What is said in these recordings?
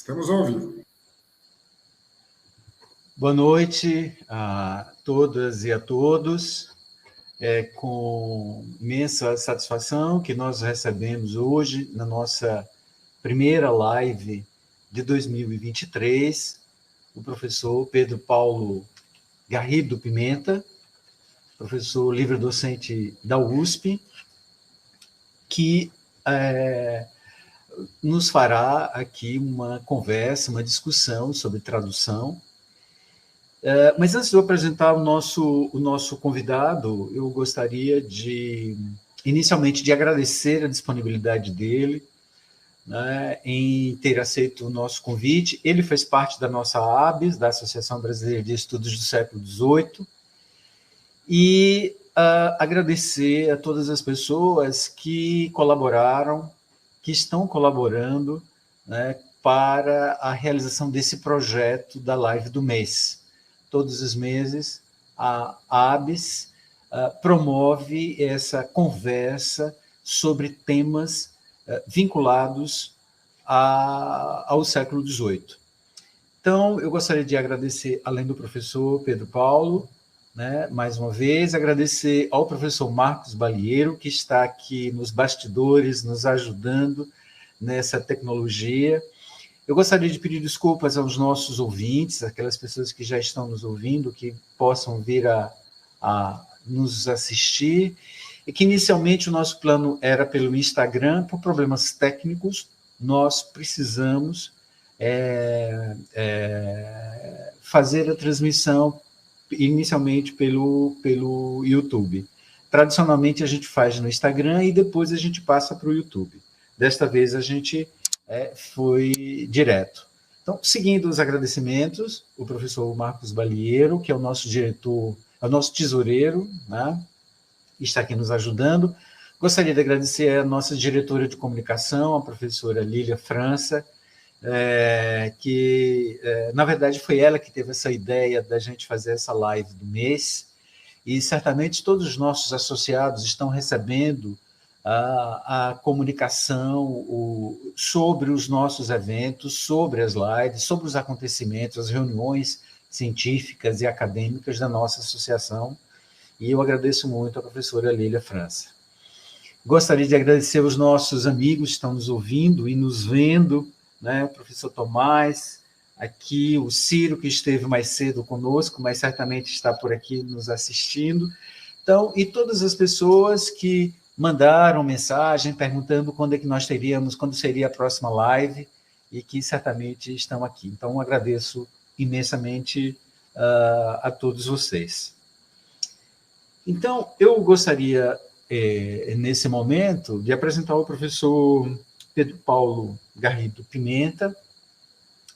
Estamos ao vivo. Boa noite a todas e a todos. É com imensa satisfação que nós recebemos hoje, na nossa primeira live de 2023, o professor Pedro Paulo Garrido Pimenta, professor livre-docente da USP, que nos fará aqui uma conversa, uma discussão sobre tradução. Mas antes de eu apresentar o nosso convidado, eu gostaria inicialmente, de agradecer a disponibilidade dele, né, em ter aceito o nosso convite. Ele fez parte da nossa ABES, da Associação Brasileira de Estudos do Século XVIII, e agradecer a todas as pessoas que colaboraram, que estão colaborando, né, para a realização desse projeto da live do mês. Todos os meses, a ABES promove essa conversa sobre temas vinculados ao século XVIII. Então, eu gostaria de agradecer, além do professor Pedro Paulo, né, mais uma vez, agradecer ao professor Marcos Balieiro, que está aqui nos bastidores, nos ajudando nessa tecnologia. Eu gostaria de pedir desculpas aos nossos ouvintes, aquelas pessoas que já estão nos ouvindo, que possam vir a nos assistir, e que inicialmente o nosso plano era pelo Instagram. Por problemas técnicos, nós precisamos fazer a transmissão inicialmente pelo YouTube. Tradicionalmente a gente faz no Instagram e depois a gente passa para o YouTube. Desta vez a gente foi direto. Então, seguindo os agradecimentos, o professor Marcos Balieiro, que é o nosso diretor, é o nosso tesoureiro, né, está aqui nos ajudando. Gostaria de agradecer a nossa diretora de comunicação, a professora Lília França, que, na verdade, foi ela que teve essa ideia da gente fazer essa live do mês, e certamente todos os nossos associados estão recebendo a comunicação sobre os nossos eventos, sobre as lives, sobre os acontecimentos, as reuniões científicas e acadêmicas da nossa associação, e eu agradeço muito à professora Lília França. Gostaria de agradecer aos nossos amigos que estão nos ouvindo e nos vendo, né, o professor Tomás, aqui o Ciro, que esteve mais cedo conosco, mas certamente está por aqui nos assistindo. Então, e todas as pessoas que mandaram mensagem perguntando quando é que nós teríamos, quando seria a próxima live, e que certamente estão aqui. Então, agradeço imensamente a todos vocês. Então, eu gostaria, nesse momento, de apresentar o professor Pedro Paulo Garrido Pimenta.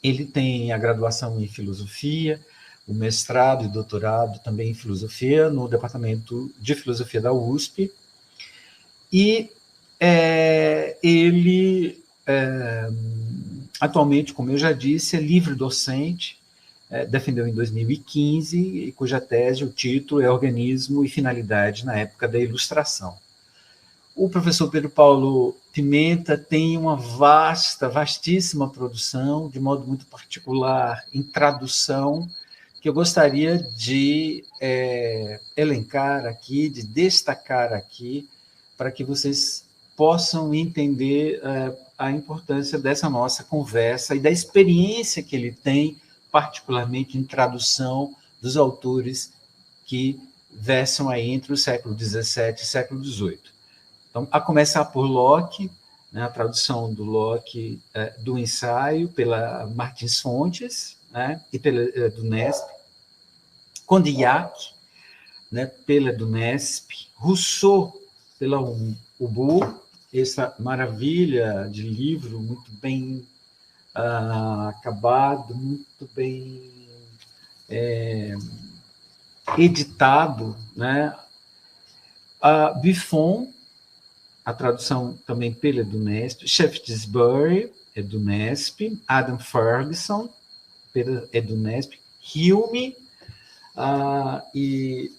Ele tem a graduação em filosofia, o mestrado e doutorado também em filosofia, no Departamento de Filosofia da USP, e ele, atualmente, como eu já disse, é livre-docente, defendeu em 2015, e cuja tese, o título é Organismo e Finalidade na Época da Ilustração. O professor Pedro Paulo Pimenta tem uma vastíssima produção, de modo muito particular, em tradução, que eu gostaria de elencar aqui, de destacar aqui, para que vocês possam entender a importância dessa nossa conversa e da experiência que ele tem, particularmente em tradução dos autores que versam aí entre o século XVII e século XVIII. Então, a começar por Locke, né, a tradução do Locke do ensaio pela Martins Fontes, né, e do Nesp, Condillac, né, pela do Nesp, Rousseau pela Ubu, essa maravilha de livro, muito bem acabado, muito bem editado, né? A Buffon, a tradução também pela do Nesp, Shaftesbury, é do Nesp, Adam Ferguson, é do Nesp, Hume, e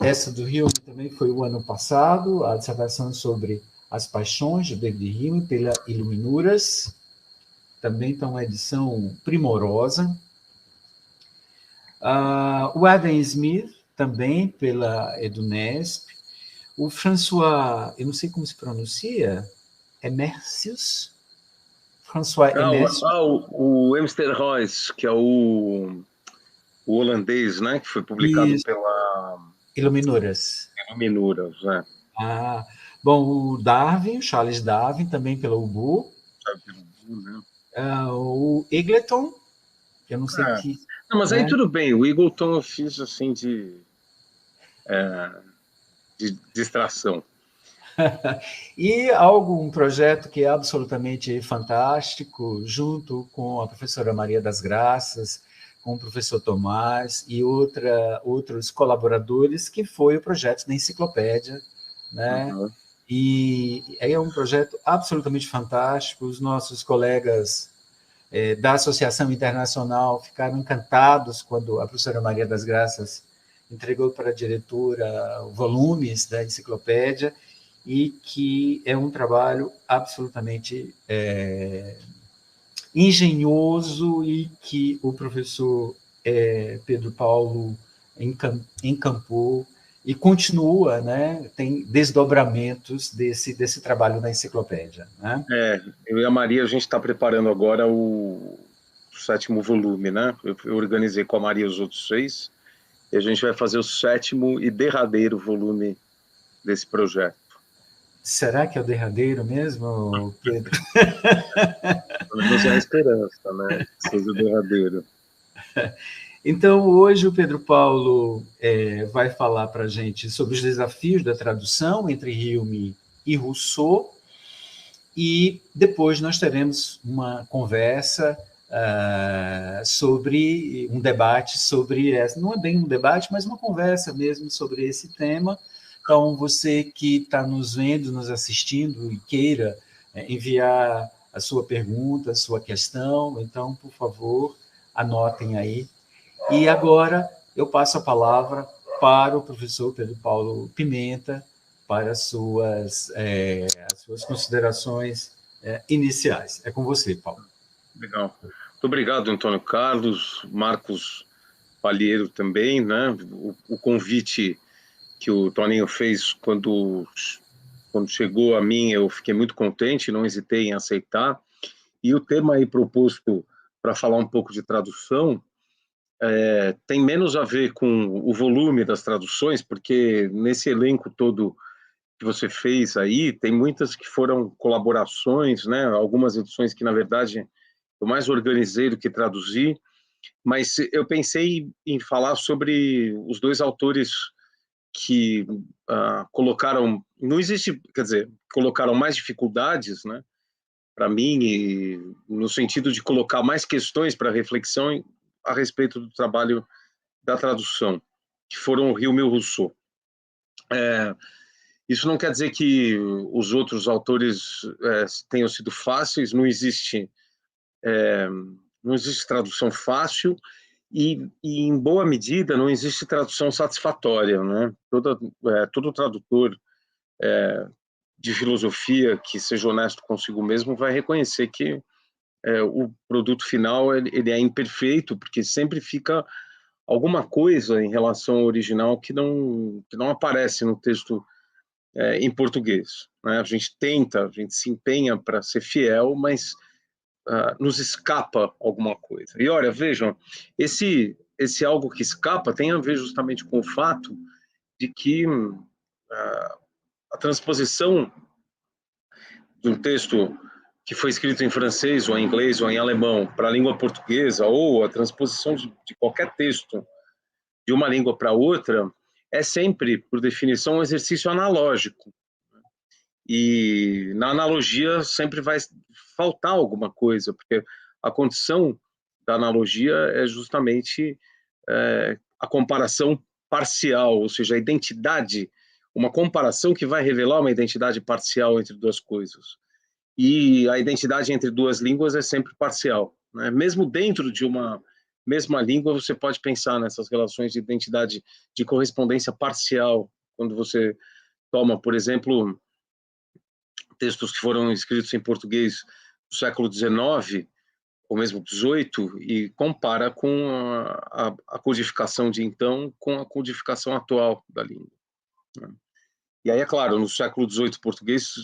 essa do Hume também foi o ano passado, a dissertação sobre as paixões, de David Hume, pela Iluminuras. também está uma edição primorosa. O Adam Smith, também pela Edunesp. O François, eu não sei como se pronuncia, Emercius? François Emercius. O Emster Royce, que é o holandês, né, que foi publicado pela Iluminuras. Iluminuras, né? Bom, o Darwin, Charles Darwin, também pela UBU. Né? O Eagleton, que eu não sei que... Não, mas aí tudo bem, o Eagleton eu fiz assim de distração. E um projeto que é absolutamente fantástico, junto com a professora Maria das Graças, com o professor Tomás e outros colaboradores, que foi o projeto da enciclopédia, né? Uhum. E é um projeto absolutamente fantástico. Os nossos colegas da Associação Internacional ficaram encantados quando a professora Maria das Graças entregou para a diretora volumes da enciclopédia, e que é um trabalho absolutamente engenhoso, e que o professor Pedro Paulo encampou e continua, né? Tem desdobramentos desse trabalho da enciclopédia, né? Eu e a Maria, a gente está preparando agora o 7º volume, né? Eu organizei com a Maria os outros 6, e a gente vai fazer o 7º e derradeiro volume desse projeto. Será que é o derradeiro mesmo, Pedro? Pelo menos é a esperança, né? Que seja o derradeiro. Então, hoje o Pedro Paulo vai falar para a gente sobre os desafios da tradução entre Hume e Rousseau, e depois nós teremos uma conversa sobre um debate sobre essa. Não é bem um debate, mas uma conversa mesmo sobre esse tema. Então, você que está nos vendo, nos assistindo e queira enviar a sua pergunta, a sua questão, então, por favor, anotem aí. E agora eu passo a palavra para o professor Pedro Paulo Pimenta, para as suas considerações iniciais. É com você, Paulo. Legal. Muito obrigado, Antônio Carlos, Marcos Palheiro também, né? O convite que o Toninho fez quando chegou a mim, eu fiquei muito contente, não hesitei em aceitar. E o tema aí proposto para falar um pouco de tradução tem menos a ver com o volume das traduções, porque nesse elenco todo que você fez aí, tem muitas que foram colaborações, né? Algumas edições que, na verdade, eu mais organizei do que traduzi, mas eu pensei em falar sobre os 2 autores que colocaram, não existe, quer dizer, colocaram mais dificuldades, né, para mim, e no sentido de colocar mais questões para reflexão a respeito do trabalho da tradução, que foram o Hume e o Rousseau. Isso não quer dizer que os outros autores tenham sido fáceis, não existe tradução fácil, e em boa medida não existe tradução satisfatória, né? Todo tradutor de filosofia que seja honesto consigo mesmo vai reconhecer que o produto final ele é imperfeito, porque sempre fica alguma coisa em relação ao original que não aparece no texto em português, né? A gente se empenha para ser fiel, mas nos escapa alguma coisa. E olha, vejam, esse algo que escapa tem a ver justamente com o fato de que a transposição de um texto que foi escrito em francês ou em inglês ou em alemão para a língua portuguesa, ou a transposição de qualquer texto de uma língua para outra, é sempre, por definição, um exercício analógico. E na analogia sempre vai faltar alguma coisa, porque a condição da analogia é justamente a comparação parcial, ou seja, a identidade, uma comparação que vai revelar uma identidade parcial entre 2 coisas. E a identidade entre 2 línguas é sempre parcial, né? Mesmo dentro de uma mesma língua, você pode pensar nessas relações de identidade, de correspondência parcial, quando você toma, por exemplo, textos que foram escritos em português do século XIX, ou mesmo XVIII, e compara com a codificação de então com a codificação atual da língua, né? E aí, é claro, no século XVIII português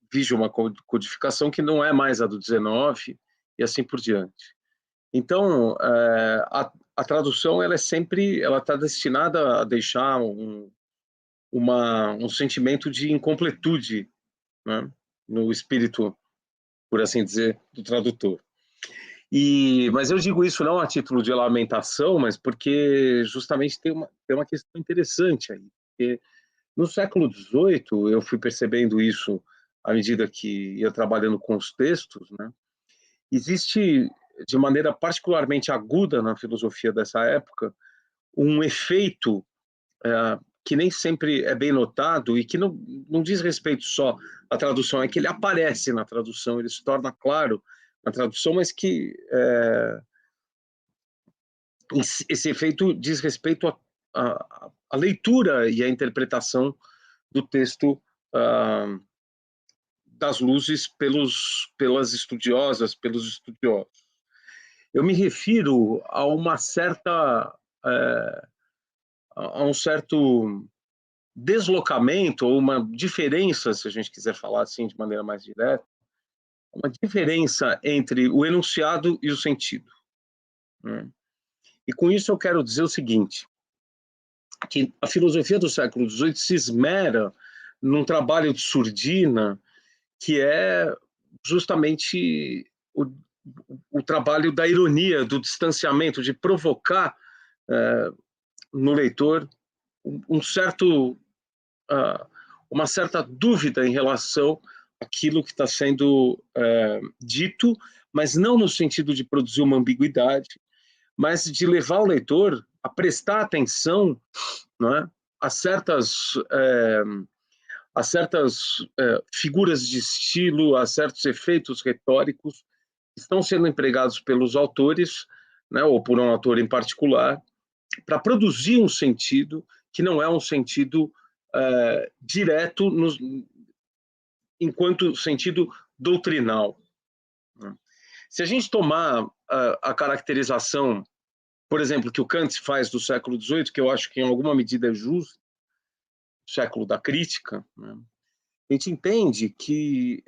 vige uma codificação que não é mais a do XIX, e assim por diante. Então, a tradução ela está destinada a deixar um sentimento de incompletude, né, no espírito, por assim dizer, do tradutor. Mas eu digo isso não a título de lamentação, mas porque justamente tem uma questão interessante aí. Porque no século XVIII, eu fui percebendo isso à medida que ia trabalhando com os textos, né? Existe, de maneira particularmente aguda na filosofia dessa época, um efeito que nem sempre é bem notado e que não diz respeito só à tradução, é que ele aparece na tradução, ele se torna claro na tradução, mas que esse efeito diz respeito à leitura e à interpretação do texto das luzes pelas estudiosas, pelos estudiosos. Eu me refiro a uma certa a um certo deslocamento ou uma diferença, se a gente quiser falar assim de maneira mais direta, uma diferença entre o enunciado e o sentido, né? E com isso eu quero dizer o seguinte, que a filosofia do século XVIII se esmera num trabalho de surdina que é justamente o trabalho da ironia, do distanciamento, de provocar no leitor uma certa dúvida em relação àquilo que está sendo dito, mas não no sentido de produzir uma ambiguidade, mas de levar o leitor a prestar atenção, não é, a certas figuras de estilo, a certos efeitos retóricos que estão sendo empregados pelos autores, né, ou por um autor em particular, para produzir um sentido que não é um sentido direto enquanto sentido doutrinal. Se a gente tomar a caracterização, por exemplo, que o Kant faz do século XVIII, que eu acho que em alguma medida é justo, século da crítica, né, a gente entende que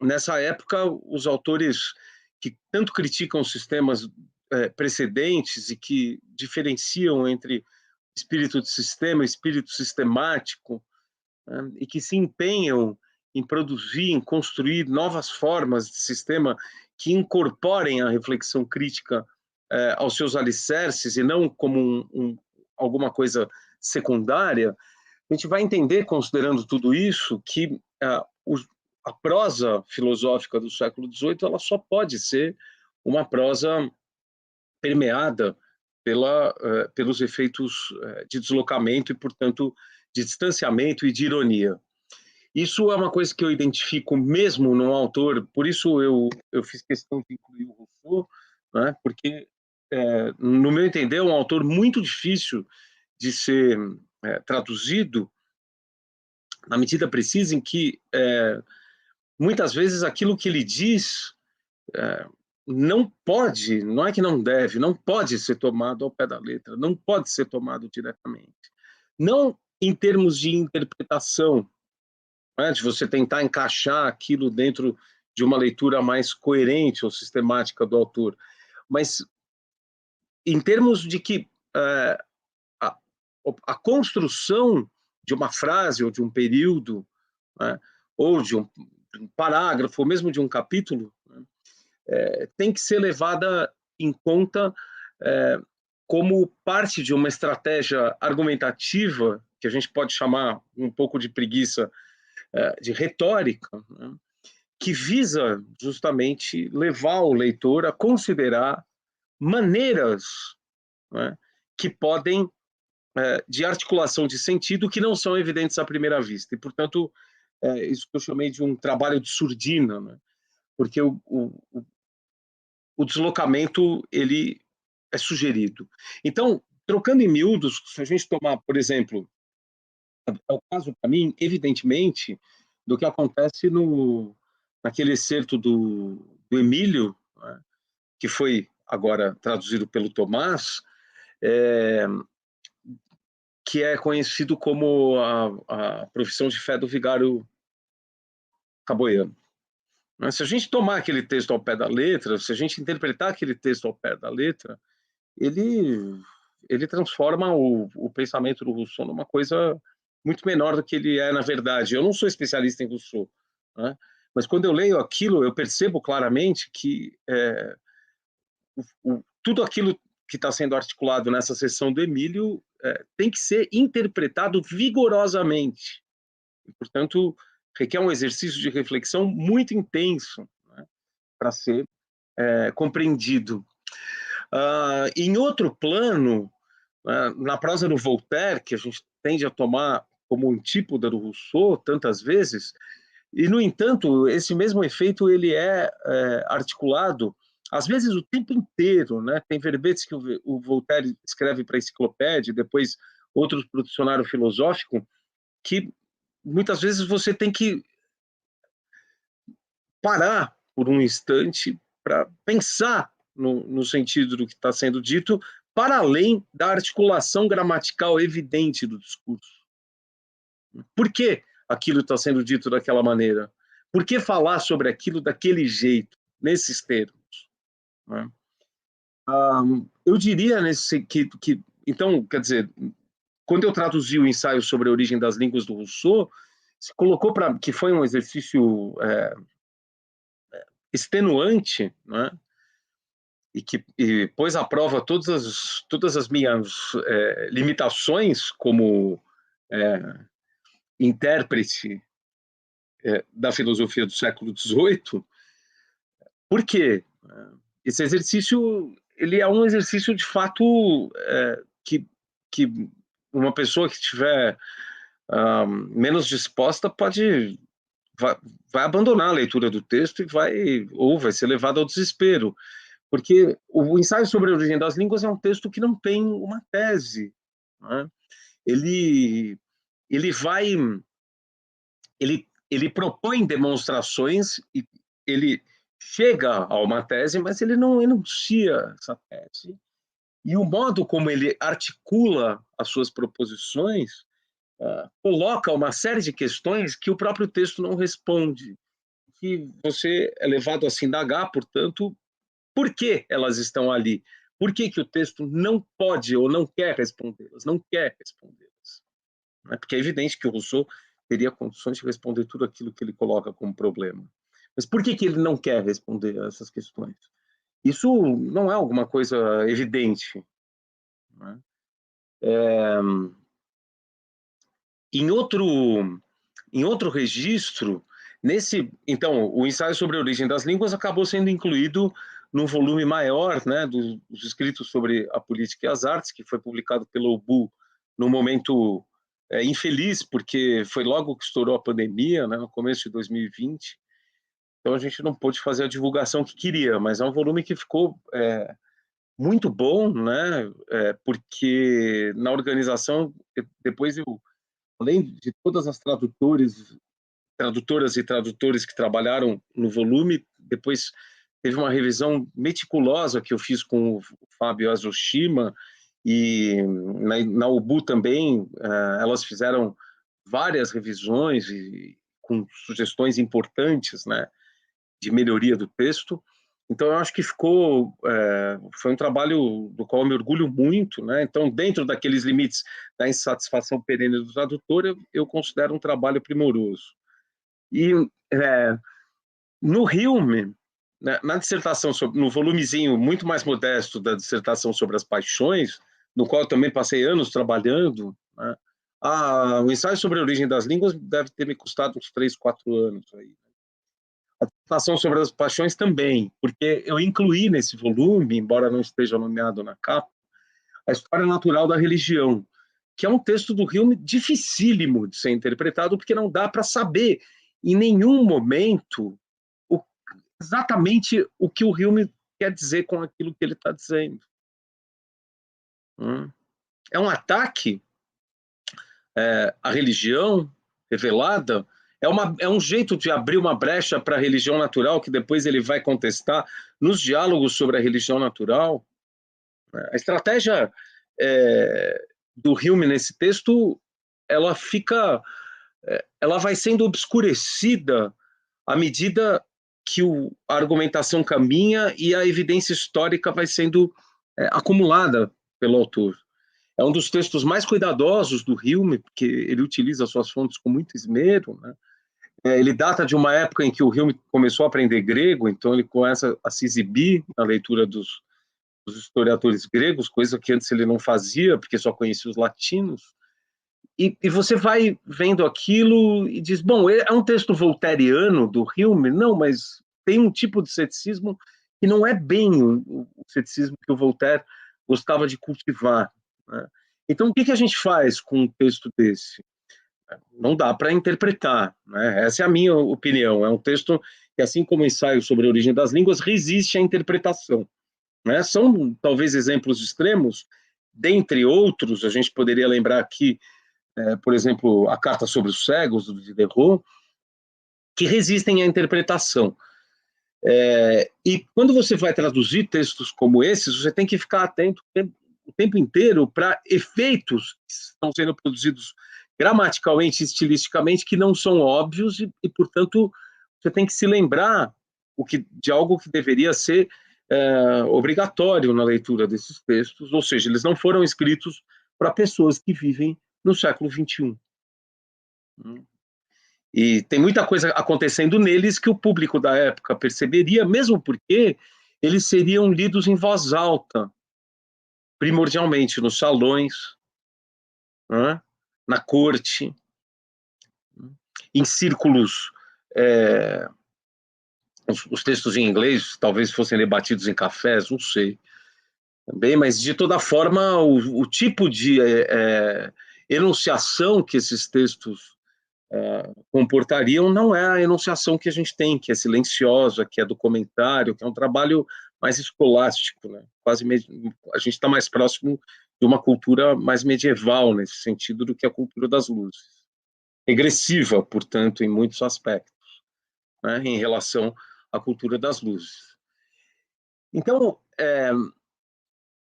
nessa época os autores que tanto criticam sistemas precedentes e que diferenciam entre espírito de sistema e espírito sistemático, né, e que se empenham em produzir, em construir novas formas de sistema que incorporem a reflexão crítica aos seus alicerces e não como alguma coisa secundária, a gente vai entender, considerando tudo isso, que a prosa filosófica do século XVIII ela só pode ser uma prosa permeada pelos efeitos de deslocamento e, portanto, de distanciamento e de ironia. Isso é uma coisa que eu identifico mesmo num autor, por isso eu fiz questão de incluir o Rousseau, né, porque, no meu entender, é um autor muito difícil de ser traduzido na medida precisa em que, muitas vezes, aquilo que ele diz não pode, não é que não deve, não pode ser tomado ao pé da letra, não pode ser tomado diretamente. Não em termos de interpretação, né, de você tentar encaixar aquilo dentro de uma leitura mais coerente ou sistemática do autor, mas em termos de que a construção de uma frase ou de um período, né, ou de um parágrafo, ou mesmo de um capítulo, né, tem que ser levada em conta como parte de uma estratégia argumentativa, que a gente pode chamar um pouco de preguiça, de retórica, né, que visa justamente levar o leitor a considerar maneiras, né, que podem de articulação de sentido que não são evidentes à primeira vista. E, portanto, isso que eu chamei de um trabalho de surdina, né, porque o deslocamento ele é sugerido. Então, trocando em miúdos, se a gente tomar, por exemplo, é o caso para mim, evidentemente, do que acontece naquele excerto do Emílio, né, que foi agora traduzido pelo Tomás, que é conhecido como a profissão de fé do vigário caboiano. Se a gente tomar aquele texto ao pé da letra, se a gente interpretar aquele texto ao pé da letra, ele transforma o pensamento do Rousseau numa coisa muito menor do que ele é na verdade. Eu não sou especialista em Rousseau, né? Mas quando eu leio aquilo, eu percebo claramente que tudo aquilo que está sendo articulado nessa sessão do Emílio tem que ser interpretado vigorosamente. E, portanto, requer um exercício de reflexão muito intenso, né, para ser compreendido. Em outro plano, na prosa do Voltaire, que a gente tende a tomar como um antípoda do Rousseau tantas vezes, e, no entanto, esse mesmo efeito ele é articulado, às vezes, o tempo inteiro, né? Tem verbetes que o Voltaire escreve para a enciclopédia, depois outros para o dicionário filosófico, que muitas vezes você tem que parar por um instante para pensar no sentido do que está sendo dito, para além da articulação gramatical evidente do discurso. Por que aquilo está sendo dito daquela maneira? Por que falar sobre aquilo daquele jeito, nesses termos? Né? Eu diria então, quer dizer, quando eu traduzi o ensaio sobre a origem das línguas do Rousseau, se colocou que foi um exercício extenuante, né? E pôs à prova todas as minhas limitações como intérprete da filosofia do século XVIII. Por quê? Esse exercício ele é um exercício de fato que uma pessoa que estiver menos disposta vai abandonar a leitura do texto ou vai ser levado ao desespero, porque o ensaio sobre a origem das línguas é um texto que não tem uma tese, né? Ele propõe demonstrações e ele chega a uma tese, mas ele não enuncia essa tese. E o modo como ele articula as suas proposições coloca uma série de questões que o próprio texto não responde, que você é levado a se indagar, portanto, por que elas estão ali? Por que o texto não pode ou não quer respondê-las? Não quer respondê-las. Porque é evidente que o Rousseau teria condições de responder tudo aquilo que ele coloca como problema. Mas por que ele não quer responder a essas questões? Isso não é alguma coisa evidente. Né? Em outro registro, então, o ensaio sobre a origem das línguas acabou sendo incluído num volume maior, né, dos escritos sobre a política e as artes, que foi publicado pela UBU num momento infeliz, porque foi logo que estourou a pandemia, né, no começo de 2020. Então a gente não pôde fazer a divulgação que queria, mas é um volume que ficou muito bom, né, porque na organização, depois além de todas as tradutoras e tradutores que trabalharam no volume, depois teve uma revisão meticulosa que eu fiz com o Fábio Azushima, e na UBU também, elas fizeram várias revisões com sugestões importantes, né, de melhoria do texto. Então, eu acho que foi um trabalho do qual eu me orgulho muito, né? Então, dentro daqueles limites da insatisfação perene do tradutor, eu considero um trabalho primoroso. E no Hilme, né, na dissertação, no volumezinho muito mais modesto da dissertação sobre as paixões, no qual eu também passei anos trabalhando, né, o ensaio sobre a origem das línguas deve ter me custado uns 3, 4 anos. Aí. A dissertação sobre as paixões também, porque eu incluí nesse volume, embora não esteja nomeado na capa, a história natural da religião, que é um texto do Hilme dificílimo de ser interpretado, porque não dá para saber em nenhum momento exatamente o que o Hilme quer dizer com aquilo que ele está dizendo. É um ataque à religião revelada, é um jeito de abrir uma brecha para a religião natural, que depois ele vai contestar nos diálogos sobre a religião natural. A estratégia do Hume nesse texto, ela vai sendo obscurecida à medida que a argumentação caminha e a evidência histórica vai sendo acumulada pelo autor. É um dos textos mais cuidadosos do Hume, porque ele utiliza suas fontes com muito esmero, né? Ele data de uma época em que o Hume começou a aprender grego, então ele começa a se exibir na leitura dos historiadores gregos, coisa que antes ele não fazia, porque só conhecia os latinos. E você vai vendo aquilo e diz, bom, é um texto voltairiano do Hume? Não, mas tem um tipo de ceticismo que não é bem o ceticismo que o Voltaire gostava de cultivar, né? Então, o que a gente faz com um texto desse? Não dá para interpretar, né? Essa é a minha opinião. É um texto que, assim como o ensaio sobre a origem das línguas, resiste à interpretação, né? São, talvez, exemplos extremos, dentre outros, a gente poderia lembrar aqui, por exemplo, a Carta sobre os Cegos, do Diderot, que resistem à interpretação. E quando você vai traduzir textos como esses, você tem que ficar atento o tempo inteiro para efeitos que estão sendo produzidos gramaticalmente e estilisticamente que não são óbvios e, portanto, você tem que se lembrar de algo que deveria ser obrigatório na leitura desses textos, ou seja, eles não foram escritos para pessoas que vivem no século XXI. E tem muita coisa acontecendo neles que o público da época perceberia, mesmo porque eles seriam lidos em voz alta, primordialmente nos salões, né, na corte, em círculos. Os textos em inglês talvez fossem debatidos em cafés, não sei. Também, mas, de toda forma, o tipo de enunciação que esses textos comportariam não é a enunciação que a gente tem, que é silenciosa, que é do comentário, que é um trabalho mais escolástico, né? Quase a gente está mais próximo de uma cultura mais medieval nesse sentido do que a cultura das luzes. Regressiva, portanto, em muitos aspectos, né, em relação à cultura das luzes. Então,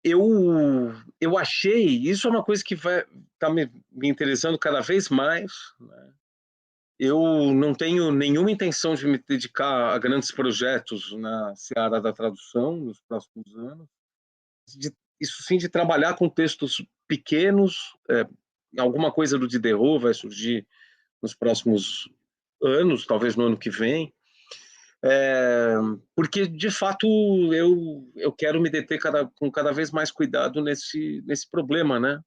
eu achei, isso é uma coisa que vai estar me interessando cada vez mais, né? Eu não tenho nenhuma intenção de me dedicar a grandes projetos na seara da tradução nos próximos anos. Isso sim, de trabalhar com textos pequenos, alguma coisa do Diderot vai surgir nos próximos anos, talvez no ano que vem, porque, de fato, eu quero me deter com cada vez mais cuidado nesse problema, né?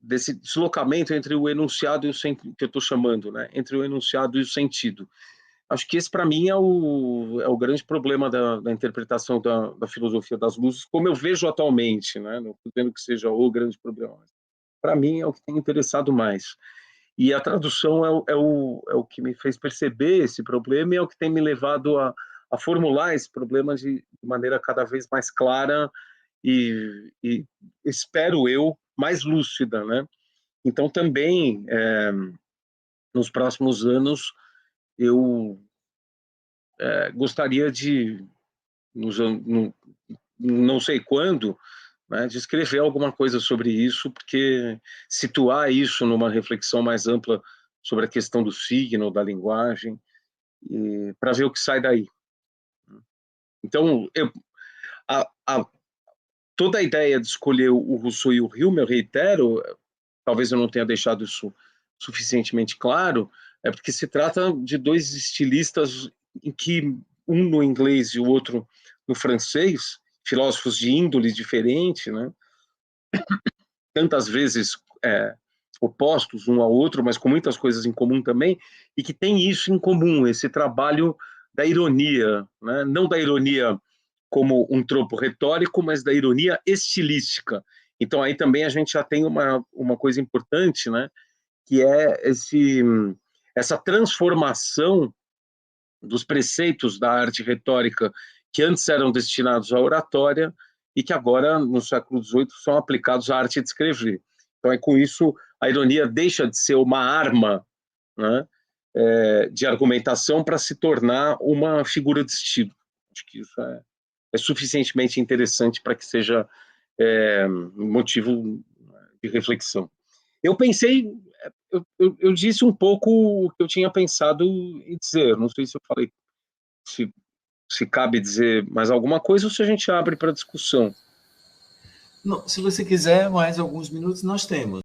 Desse deslocamento entre o enunciado e o sentido, que eu estou chamando, né? Entre o enunciado e o sentido. Acho que esse, para mim, é o grande problema da interpretação da filosofia das luzes, como eu vejo atualmente, né? Não estou dizendo que seja o grande problema, mas para mim é o que tem interessado mais. E a tradução é o que me fez perceber esse problema e é o que tem me levado a formular esse problema de maneira cada vez mais clara e espero eu, mais lúcida, né? Então, também, nos próximos anos, eu gostaria de, não sei quando, né, de escrever alguma coisa sobre isso, porque situar isso numa reflexão mais ampla sobre a questão do signo, da linguagem, para ver o que sai daí. Então, toda a ideia de escolher o Rousseau e o Hume, eu reitero, talvez eu não tenha deixado isso suficientemente claro, é porque se trata de dois estilistas em que um no inglês e o outro no francês, filósofos de índole diferente, né? Tantas vezes opostos um ao outro, mas com muitas coisas em comum também, e que tem isso em comum, esse trabalho da ironia, né? Não da ironia como um tropo retórico, mas da ironia estilística. Então, aí também a gente já tem uma coisa importante, né? Que é essa transformação dos preceitos da arte retórica que antes eram destinados à oratória e que agora, no século XVIII, são aplicados à arte de escrever. Então, com isso, a ironia deixa de ser uma arma, né, de argumentação para se tornar uma figura de estilo. Acho que isso é suficientemente interessante para que seja motivo de reflexão. Eu pensei, eu disse um pouco o que eu tinha pensado em dizer, não sei se eu falei, se cabe dizer mais alguma coisa ou se a gente abre para discussão. Não, se você quiser mais alguns minutos, nós temos.